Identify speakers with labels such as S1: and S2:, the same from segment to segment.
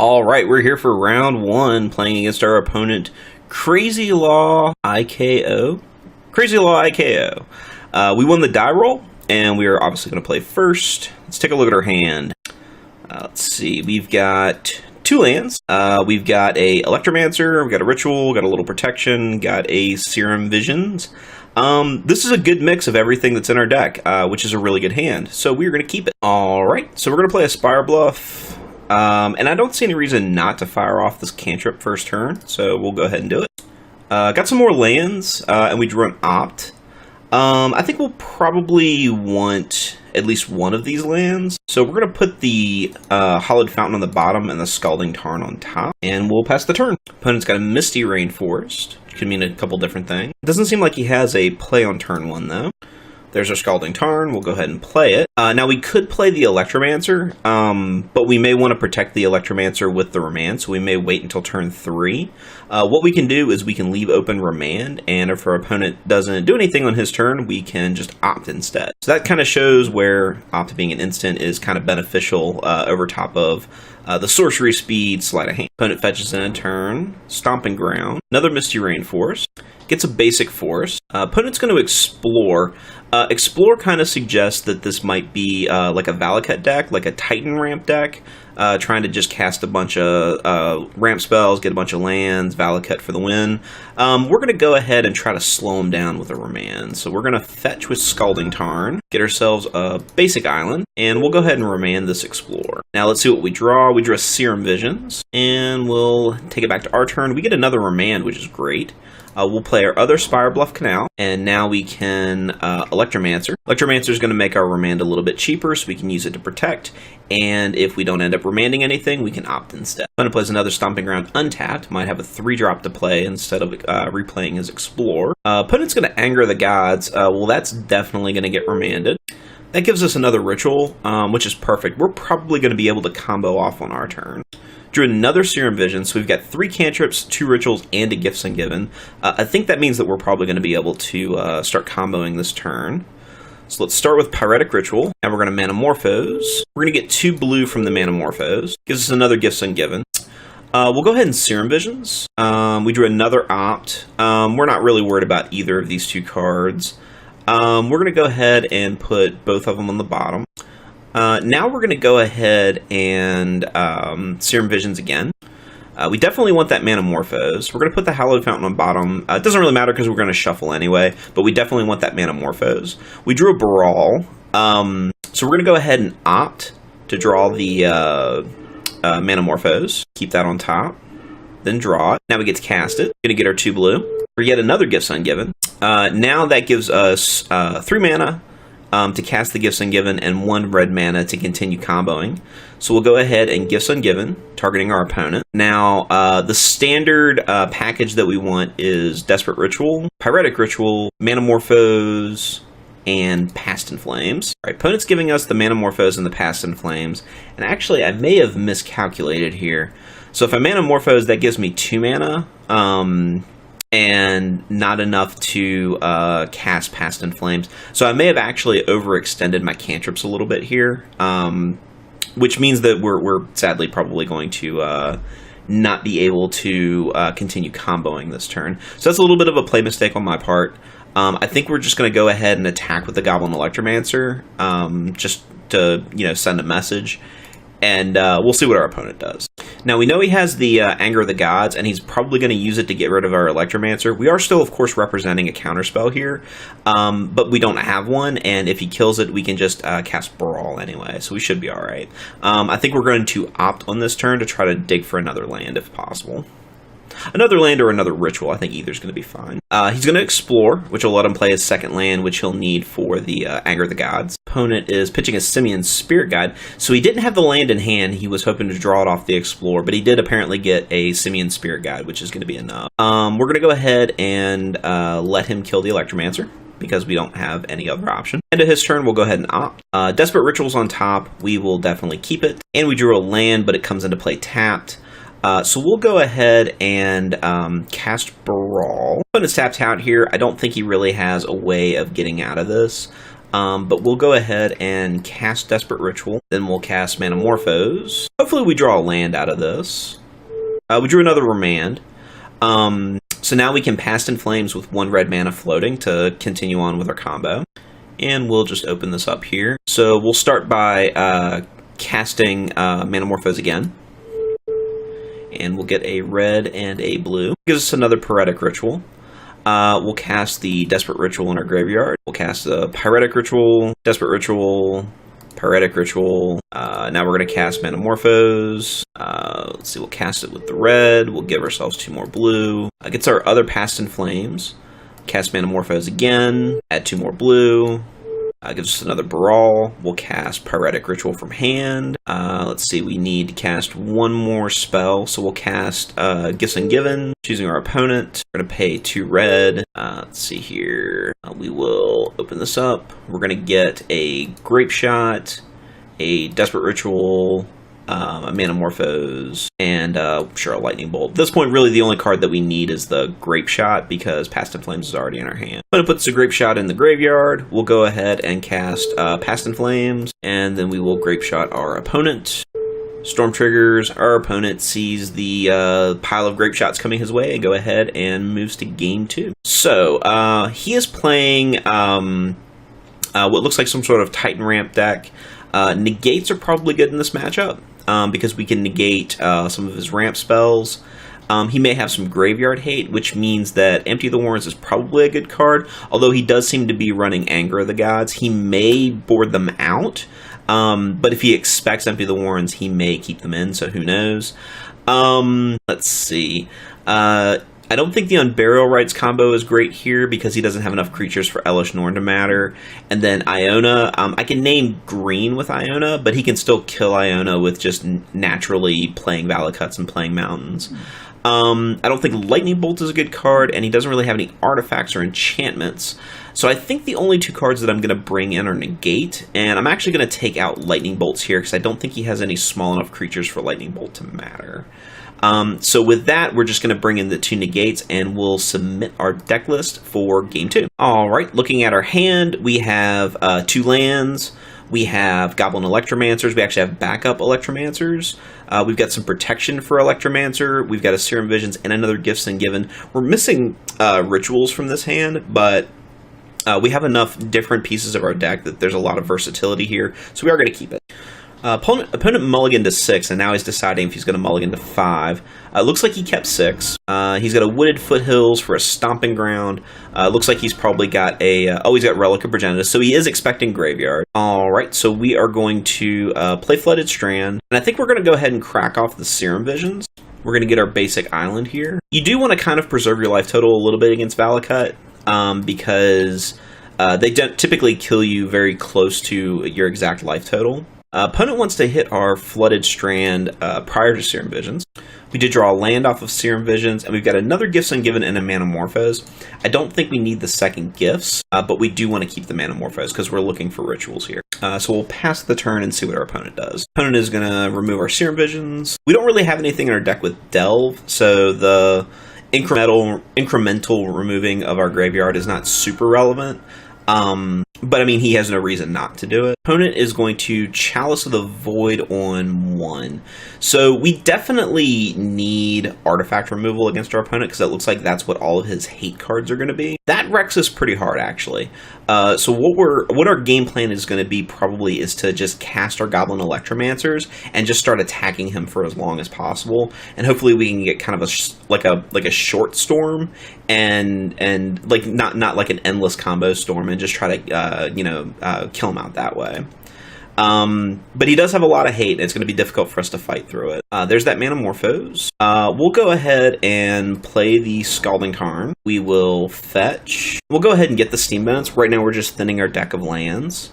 S1: All right, we're here for round one, playing against our opponent, Crazy Law IKO. Crazy Law IKO. We won the die roll, and we are obviously going to play first. Let's take a look at our hand. Let's see, we've got two lands. We've got a Electromancer, we've got a Ritual, we've got a little Protection, got a Serum Visions. This is a good mix of everything that's in our deck, which is a really good hand, so we're going to keep it. All right, so we're going to play a Spire Bluff. And I don't see any reason not to fire off this cantrip first turn, so we'll go ahead and do it. Got some more lands, and we drew an Opt. I think we'll probably want at least one of these lands. So we're going to put the Hollowed Fountain on the bottom and the Scalding Tarn on top, and we'll pass the turn. Opponent's got a Misty Rainforest, which could mean a couple different things. It doesn't seem like he has a play on turn one, though. There's our Scalding Tarn. We'll go ahead and play it. Now, we could play the Electromancer, but we may want to protect the Electromancer with the Remand, so we may wait until turn 3. What we can do is we can leave open Remand, and if our opponent doesn't do anything on his turn, we can just Opt instead. So that kind of shows where Opt being an instant is kind of beneficial over top of the Sorcery Speed, Sleight of Hand. Opponent fetches in a turn, Stomping Ground, another Misty Rainforest, gets a basic force. Opponent's going to Explore. Explore kind of suggests that this might be like a Valakut deck, like a Titan ramp deck, trying to just cast a bunch of ramp spells, get a bunch of lands, Valakut for the win. We're going to go ahead and try to slow him down with a Remand. So we're going to fetch with Scalding Tarn, get ourselves a basic island, and we'll go ahead and Remand this Explore. Now let's see what we draw. We draw Serum Visions, and we'll take it back to our turn. We get another Remand, which is great. We'll play our other Spire Bluff Canal, and now we can Electromancer. Electromancer is going to make our Remand a little bit cheaper, so we can use it to protect, and if we don't end up remanding anything, we can Opt instead. Opponent plays another Stomping Ground untapped, might have a 3-drop to play instead of replaying his Explore. Opponent's going to Anger the Gods. Well, that's definitely going to get remanded. That gives us another Ritual, which is perfect. We're probably going to be able to combo off on our turn. Drew another Serum Vision, so we've got 3 cantrips, 2 rituals, and a Gifts Ungiven. I think that means that we're probably going to be able to start comboing this turn. So let's start with Pyretic Ritual, and we're going to Manamorphose. We're going to get 2 blue from the Manamorphose. Gives us another Gifts Ungiven. We'll go ahead and Serum Visions. We drew another Opt. We're not really worried about either of these 2 cards. We're going to go ahead and put both of them on the bottom. Now we're going to go ahead and Serum Visions again. We definitely want that Manamorphose. We're going to put the Hallowed Fountain on bottom. It doesn't really matter because we're going to shuffle anyway, but we definitely want that Manamorphose. We drew a Baral, so we're going to go ahead and Opt to draw the Manamorphose. Keep that on top, then draw it. Now we get to cast it. We're going to get our 2 blue. We get another Gifts Ungiven. Now that gives us 3 mana. To cast the Gifts Ungiven and 1 red mana to continue comboing. So we'll go ahead and Gifts Ungiven, targeting our opponent. Now, the standard package that we want is Desperate Ritual, Pyretic Ritual, Manamorphose, and Past in Flames. All right, opponent's giving us the Manamorphose and the Past in Flames. And actually, I may have miscalculated here. So if I Manamorphose, that gives me 2 mana. And not enough to cast Past in Flames. So I may have actually overextended my cantrips a little bit here, which means that we're sadly probably going to not be able to continue comboing this turn. So that's a little bit of a play mistake on my part. I think we're just going to go ahead and attack with the Goblin Electromancer, just to send a message. And we'll see what our opponent does. Now, we know he has the Anger of the Gods, and he's probably going to use it to get rid of our Electromancer. We are still, of course, representing a counterspell here, but we don't have one, and if he kills it, we can just cast Baral anyway, so we should be all right. I think we're going to Opt on this turn to try to dig for another land if possible. Another land or another ritual, I think either's going to be fine. He's going to Explore, which will let him play his second land, which he'll need for the Anger of the Gods. Opponent is pitching a Simeon's Spirit Guide, so he didn't have the land in hand. He was hoping to draw it off the Explore, but he did apparently get a Simeon's Spirit Guide, which is going to be enough. We're going to go ahead and let him kill the Electromancer, because we don't have any other option. End of his turn, we'll go ahead and Opt. Desperate Ritual's on top. We will definitely keep it. And we drew a land, but it comes into play tapped. So we'll go ahead and cast Baral. Opponent's tapped out here. I don't think he really has a way of getting out of this. But we'll go ahead and cast Desperate Ritual. Then we'll cast Manamorphose. Hopefully we draw a land out of this. We drew another Remand. So now we can Past in Flames with 1 red mana floating to continue on with our combo. And we'll just open this up here. So we'll start by casting Manamorphose again. And we'll get a red and a blue. Gives us another Pyretic Ritual. We'll cast the Desperate Ritual in our graveyard. We'll cast the Pyretic Ritual, Desperate Ritual, Pyretic Ritual. Now we're going to cast Manamorphose. Let's see, we'll cast it with the red. We'll give ourselves 2 more blue. Gets our other Past in Flames. Cast Manamorphose again. Add 2 more blue. Gives us another Baral. We'll cast Pyretic Ritual from hand. Let's see, we need to cast 1 more spell. So we'll cast Gifts Ungiven, choosing our opponent. We're going to pay 2 red. Let's see here. We will open this up. We're going to get a Grape Shot, a Desperate Ritual, a Manamorphose, and sure, a Lightning Bolt. At this point, really the only card that we need is the Grape Shot because Past in Flames is already in our hand. I'm going to put the Grape Shot in the graveyard. We'll go ahead and cast Past in Flames, and then we will Grape Shot our opponent. Storm triggers. Our opponent sees the pile of Grape Shots coming his way and go ahead and moves to game 2. So he is playing what looks like some sort of Titan Ramp deck. Negates are probably good in this matchup because we can negate some of his ramp spells. He may have some graveyard hate, which means that Empty the Warrens is probably a good card, although he does seem to be running Anger of the Gods. He may board them out, but if he expects Empty the Warrens, he may keep them in, so who knows. Let's see. I don't think the Unburial Rites combo is great here because he doesn't have enough creatures for Elesh Norn to matter. And then Iona, I can name green with Iona, but he can still kill Iona with just naturally playing Valakuts and playing Mountains. I don't think Lightning Bolt is a good card, and he doesn't really have any artifacts or enchantments. So I think the only 2 cards that I'm going to bring in are Negate, and I'm actually going to take out Lightning Bolts here because I don't think he has any small enough creatures for Lightning Bolt to matter. So with that, we're just going to bring in the 2 negates and we'll submit our deck list for game 2. Alright, looking at our hand, we have 2 lands, we have Goblin Electromancers, we actually have backup Electromancers, we've got some protection for Electromancer, we've got a Serum Visions and another Gifts Ungiven. We're missing rituals from this hand, but we have enough different pieces of our deck that there's a lot of versatility here, so we are going to keep it. Opponent mulliganed to 6, and now he's deciding if he's going to mulligan to 5. Looks like he kept 6. He's got a Wooded Foothills for a Stomping Ground. Looks like he's probably got a... he's got Relic of Progenitus, so he is expecting Graveyard. Alright, so we are going to play Flooded Strand, and I think we're going to go ahead and crack off the Serum Visions. We're going to get our basic island here. You do want to kind of preserve your life total a little bit against Valakut, because they don't typically kill you very close to your exact life total. Opponent wants to hit our Flooded Strand prior to Serum Visions. We did draw a land off of Serum Visions, and we've got another Gifts Ungiven and a Manamorphose. I don't think we need the second Gifts, but we do want to keep the Manamorphose because we're looking for rituals here. So we'll pass the turn and see what our opponent does. Opponent is going to remove our Serum Visions. We don't really have anything in our deck with Delve, so the incremental removing of our graveyard is not super relevant. But I mean, he has no reason not to do it. Opponent is going to Chalice of the Void on 1. So we definitely need artifact removal against our opponent because it looks like that's what all of his hate cards are going to be. That wrecks us pretty hard, actually. So what our game plan is going to be probably is to just cast our Goblin Electromancers and just start attacking him for as long as possible, and hopefully we can get kind of a short storm and like not like an endless combo storm, and just try to kill him out that way. But he does have a lot of hate, and it's going to be difficult for us to fight through it. There's that Manamorphose. We'll go ahead and play the Scalding Tarn. We will fetch. We'll go ahead and get the Steam Bones. Right now we're just thinning our deck of lands.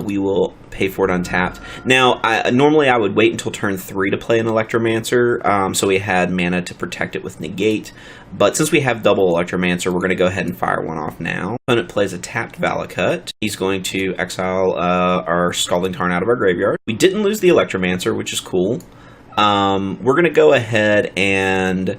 S1: We will pay for it untapped. Now, normally I would wait until turn 3 to play an Electromancer, so we had mana to protect it with Negate. But since we have double Electromancer, we're going to go ahead and fire one off now. Opponent plays a tapped Valakut. He's going to exile our Scalding Tarn out of our graveyard. We didn't lose the Electromancer, which is cool. We're going to go ahead and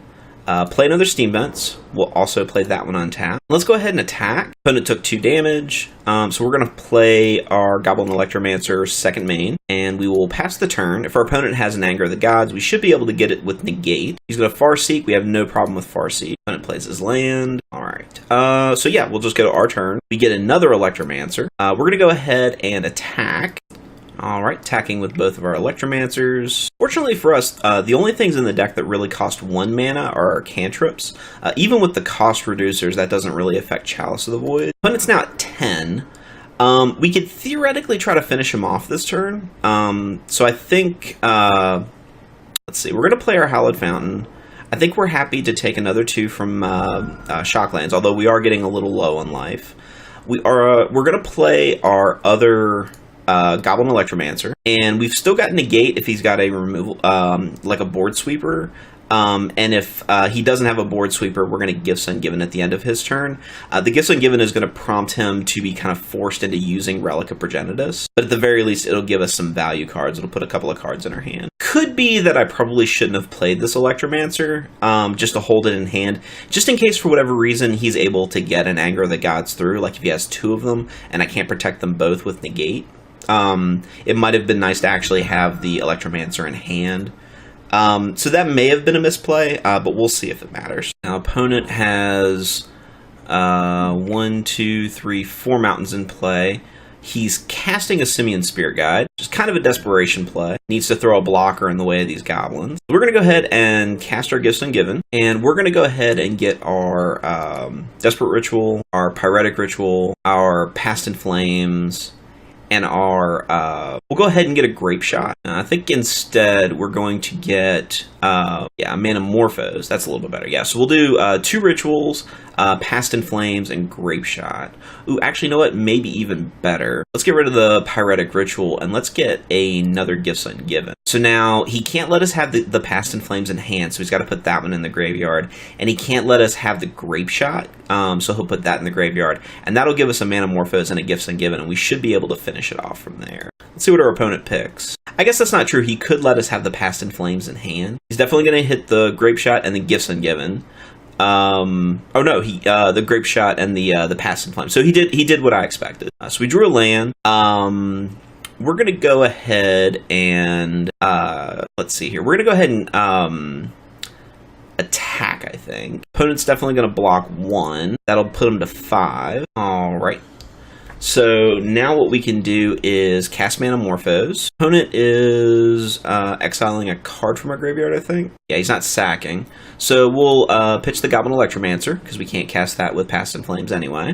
S1: Play another Steam Vents. We'll also play that one on tap. Let's go ahead and attack. Opponent took 2 damage, so we're going to play our Goblin Electromancer second main, and we will pass the turn. If our opponent has an Anger of the Gods, we should be able to get it with Negate. He's going to Farseek. We have no problem with Farseek. Opponent plays his land. All right. So yeah, we'll just go to our turn. We get another Electromancer. We're going to go ahead and attack. All right, attacking with both of our Electromancers. Fortunately for us, the only things in the deck that really cost 1 mana are our cantrips. Even with the cost reducers, that doesn't really affect Chalice of the Void. Opponent's now at 10. We could theoretically try to finish him off this turn. So I think, let's see, we're going to play our Hallowed Fountain. I think we're happy to take another 2 from Shocklands, although we are getting a little low on life. We're going to play our other Goblin Electromancer, and we've still got Negate if he's got a removal, like a board sweeper. And if he doesn't have a board sweeper, we're going to Gifts Ungiven at the end of his turn. The Gifts Ungiven is going to prompt him to be kind of forced into using Relic of Progenitus, but at the very least, it'll give us some value cards. It'll put a couple of cards in our hand. Could be that I probably shouldn't have played this Electromancer, just to hold it in hand, just in case for whatever reason he's able to get an Anger of the Gods through, like if he has 2 of them, and I can't protect them both with Negate. It might have been nice to actually have the Electromancer in hand. So that may have been a misplay, but we'll see if it matters. Now, opponent has 1, 2, 3, 4 mountains in play. He's casting a Simian Spirit Guide, which is kind of a desperation play. Needs to throw a blocker in the way of these goblins. We're going to go ahead and cast our Gifts Ungiven, and we're going to go ahead and get our Desperate Ritual, our Pyretic Ritual, our Past in Flames, and our, we'll go ahead and get a Grape Shot. I think instead we're going to get, Manamorphose. That's a little bit better. Yeah, so we'll do 2 rituals, Past in Flames, and Grape Shot. Ooh, actually, you know what? Maybe even better. Let's get rid of the Pyretic Ritual, and let's get another Gifts Ungiven. So now, he can't let us have the Past in Flames in hand, so he's got to put that one in the graveyard. And he can't let us have the Grape Shot, so he'll put that in the graveyard. And that'll give us a Manamorphose and a Gifts Ungiven, and we should be able to finish it off from there. Let's see what our opponent picks. I guess that's not true. He could let us have the Past in Flames in hand. He's definitely going to hit the Grape Shot and the Gifts Ungiven. The Grape Shot and the Past in Flames. So he did what I expected. So we drew a land. We're going to go ahead and, let's see here. We're going to go ahead and, attack, I think. Opponent's definitely going to block 1. That'll put him to 5. All right. So now what we can do is cast Manamorphose. Opponent is exiling a card from our graveyard, I think. Yeah, he's not sacking. So we'll pitch the Goblin Electromancer, because we can't cast that with Past in Flames anyway.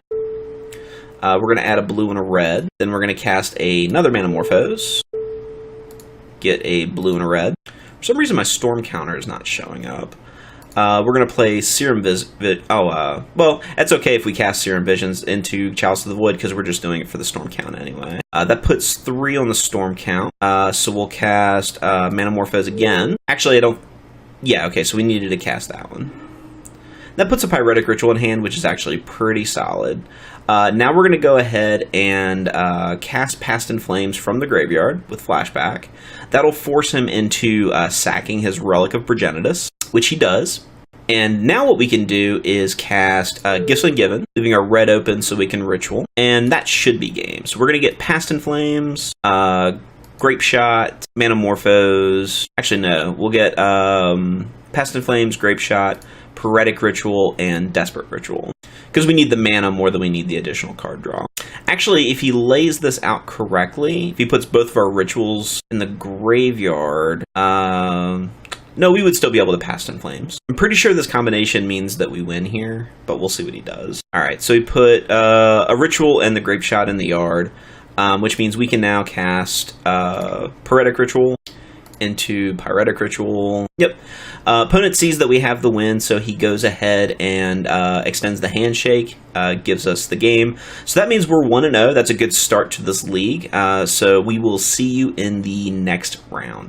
S1: We're going to add a blue and a red. Then we're going to cast another Manamorphose. Get a blue and a red. For some reason, my Storm counter is not showing up. We're going to play Serum well, that's okay if we cast Serum Visions into Chalice of the Void, because we're just doing it for the Storm count anyway. That puts 3 on the Storm count, so we'll cast Manamorphose again. Actually, so we needed to cast that one. That puts a Pyretic Ritual in hand, which is actually pretty solid. Now we're going to go ahead and cast Past in Flames from the graveyard with Flashback. That'll force him into sacking his Relic of Progenitus, which he does. And now what we can do is cast Gifts Ungiven, leaving our red open so we can Ritual. And that should be game. So we're going to get Past in Flames, Grape Shot, Manamorphose. Actually, no. We'll get Past in Flames, Grape Shot, Pyretic Ritual, and Desperate Ritual, because we need the mana more than we need the additional card draw. Actually, if he lays this out correctly, if he puts both of our rituals in the graveyard, no, we would still be able to Past in Flames. I'm pretty sure this combination means that we win here, but we'll see what he does. Alright, so he put a ritual and the Grape Shot in the yard, which means we can now cast Pyretic Ritual into Pyretic Ritual. Yep. Opponent sees that we have the win, so he goes ahead and extends the handshake, gives us the game. So that means we're 1-0. That's a good start to this league. So we will see you in the next round.